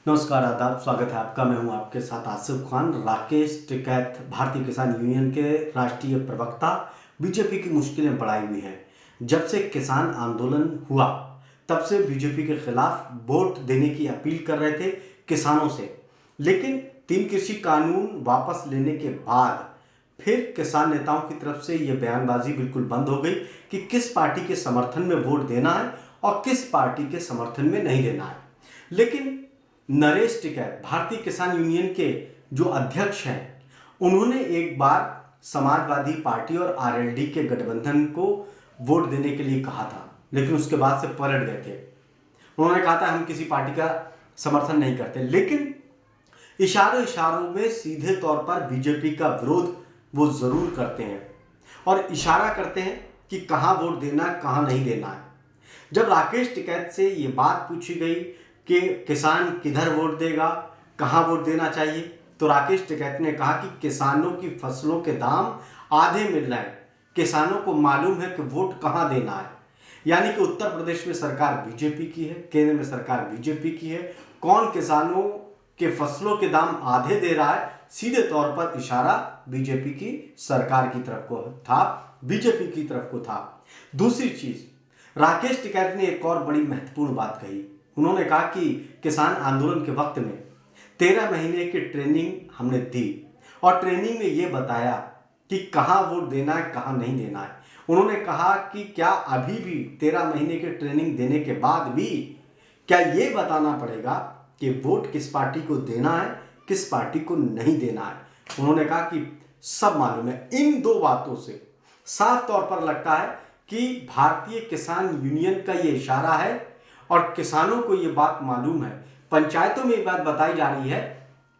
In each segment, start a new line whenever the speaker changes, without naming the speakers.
नमस्कार, आदाब, स्वागत है आपका। मैं हूं आपके साथ आसिफ खान। राकेश टिकैत भारतीय किसान यूनियन के राष्ट्रीय प्रवक्ता बीजेपी की मुश्किलें बढ़ाई हुई हैं। जब से किसान आंदोलन हुआ तब से बीजेपी के खिलाफ वोट देने की अपील कर रहे थे किसानों से, लेकिन 3 कृषि कानून वापस लेने के बाद फिर किसान नेताओं की तरफ से यह बयानबाजी बिल्कुल बंद हो गई कि किस पार्टी के समर्थन में वोट देना है और किस पार्टी के समर्थन में नहीं देना है। लेकिन नरेश टिकैत भारतीय किसान यूनियन के जो अध्यक्ष हैं, उन्होंने एक बार समाजवादी पार्टी और आरएलडी के गठबंधन को वोट देने के लिए कहा था, लेकिन उसके बाद से पलट गए थे। उन्होंने कहा था हम किसी पार्टी का समर्थन नहीं करते, लेकिन इशारों इशारों में सीधे तौर पर बीजेपी का विरोध वो जरूर करते हैं और इशारा करते हैं कि कहाँ वोट देना है, कहाँ नहीं देना है। जब राकेश टिकैत से ये बात पूछी गई कि किसान किधर वोट देगा, कहाँ वोट देना चाहिए, तो राकेश टिकैत ने कहा कि किसानों की फसलों के दाम आधे मिल रहे हैं, किसानों को मालूम है कि वोट कहाँ देना है। यानी कि उत्तर प्रदेश में सरकार बीजेपी की है, केंद्र में सरकार बीजेपी की है। कौन किसानों के फसलों के दाम आधे दे रहा है, सीधे तौर पर इशारा बीजेपी की सरकार की तरफ को था, बीजेपी की तरफ को था। दूसरी चीज, राकेश टिकैत ने एक और बड़ी महत्वपूर्ण बात कही। उन्होंने कहा कि किसान आंदोलन के वक्त में 13 महीने की ट्रेनिंग हमने दी और ट्रेनिंग में ये बताया कि कहाँ वोट देना है, कहाँ नहीं देना है। उन्होंने कहा कि क्या अभी भी 13 महीने की ट्रेनिंग देने के बाद भी क्या ये बताना पड़ेगा कि वोट किस पार्टी को देना है, किस पार्टी को नहीं देना है। उन्होंने कहा कि सब मालूम है। इन दो बातों से साफ तौर पर लगता है कि भारतीय किसान यूनियन का ये इशारा है और किसानों को ये बात मालूम है। पंचायतों में ये बात बताई जा रही है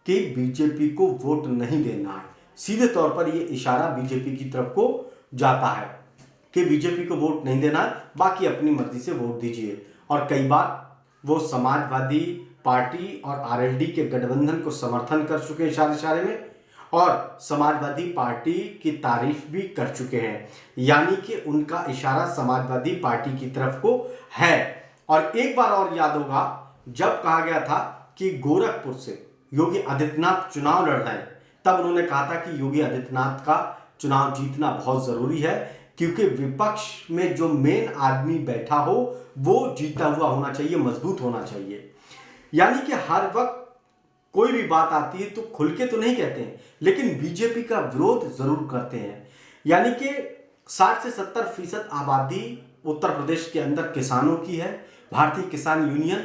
कि बीजेपी को वोट नहीं देना है। सीधे तौर पर ये इशारा बीजेपी की तरफ को जाता है कि बीजेपी को वोट नहीं देना है, बाकी अपनी मर्जी से वोट दीजिए। और कई बार वो समाजवादी पार्टी और आरएलडी के गठबंधन को समर्थन कर चुके हैं इशारे इशारे में, और समाजवादी पार्टी की तारीफ भी कर चुके हैं। यानी कि उनका इशारा समाजवादी पार्टी की तरफ को है। और एक बार और याद होगा, जब कहा गया था कि गोरखपुर से योगी आदित्यनाथ चुनाव लड़ रहे हैं, तब उन्होंने कहा था कि योगी आदित्यनाथ का चुनाव जीतना बहुत जरूरी है, क्योंकि विपक्ष में जो मेन आदमी बैठा हो वो जीता हुआ होना चाहिए, मजबूत होना चाहिए। यानी कि हर वक्त कोई भी बात आती है तो खुल के तो नहीं कहते हैं, लेकिन बीजेपी का विरोध जरूर करते हैं। यानी कि 60 से 70% आबादी उत्तर प्रदेश के अंदर किसानों की है। भारतीय किसान यूनियन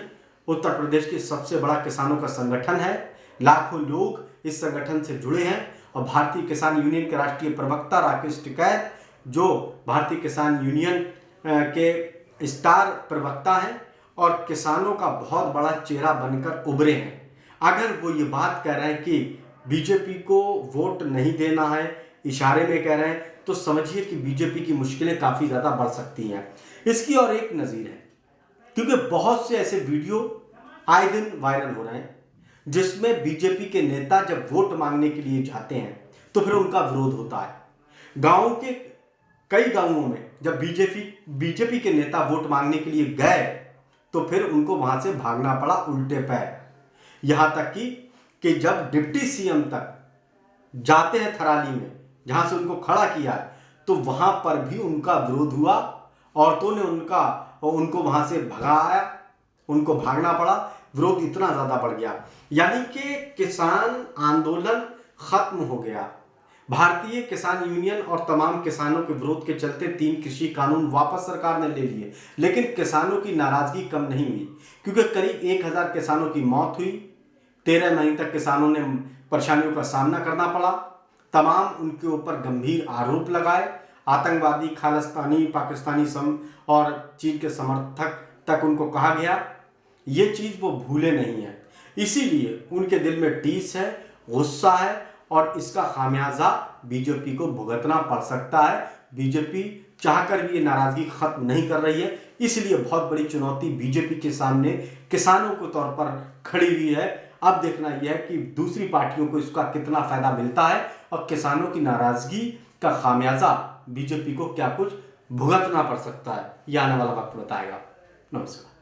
उत्तर प्रदेश के सबसे बड़ा किसानों का संगठन है। लाखों लोग इस संगठन से जुड़े हैं और भारतीय किसान यूनियन के राष्ट्रीय प्रवक्ता राकेश टिकैत, जो भारतीय किसान यूनियन के स्टार प्रवक्ता हैं और किसानों का बहुत बड़ा चेहरा बनकर उभरे हैं, अगर वो ये बात कह रहे हैं कि बीजेपी को वोट नहीं देना है, इशारे में कह रहे हैं, तो समझिए कि बीजेपी की मुश्किलें काफ़ी ज़्यादा बढ़ सकती हैं। इसकी और एक नज़ीर है, क्योंकि बहुत से ऐसे वीडियो आए दिन वायरल हो रहे हैं जिसमें बीजेपी के नेता जब वोट मांगने के लिए जाते हैं तो फिर उनका विरोध होता है। गाँव के कई गांवों में जब बीजेपी के नेता वोट मांगने के लिए गए तो फिर उनको वहां से भागना पड़ा उल्टे पैर। यहां तक कि जब डिप्टी सीएम तक जाते हैं थराली में, जहां से उनको खड़ा किया है, तो वहां पर भी उनका विरोध हुआ। औरतों ने उनको वहां से भगाया, उनको भागना पड़ा। विरोध इतना ज्यादा बढ़ गया, यानी कि किसान आंदोलन खत्म हो गया। भारतीय किसान यूनियन और तमाम किसानों के विरोध के चलते 3 कृषि कानून वापस सरकार ने ले लिए, लेकिन किसानों की नाराजगी कम नहीं हुई, क्योंकि करीब 1000 किसानों की मौत हुई। 13 महीने तक किसानों ने परेशानियों का सामना करना पड़ा। तमाम उनके ऊपर गंभीर आरोप लगाए। आतंकवादी, खालिस्तानी, पाकिस्तानी और चीन के समर्थक तक उनको कहा गया। ये चीज़ वो भूले नहीं है, इसीलिए उनके दिल में टीस है, गुस्सा है, और इसका खामियाजा बीजेपी को भुगतना पड़ सकता है। बीजेपी चाहकर भी ये नाराजगी खत्म नहीं कर रही है, इसलिए बहुत बड़ी चुनौती बीजेपी के सामने किसानों के तौर पर खड़ी हुई है। अब देखना यह है कि दूसरी पार्टियों को इसका कितना फायदा मिलता है और किसानों की नाराजगी का खामियाजा बीजेपी को क्या कुछ भुगतना पड़ सकता है, यह आने वाला वक्त बताएगा। नमस्कार।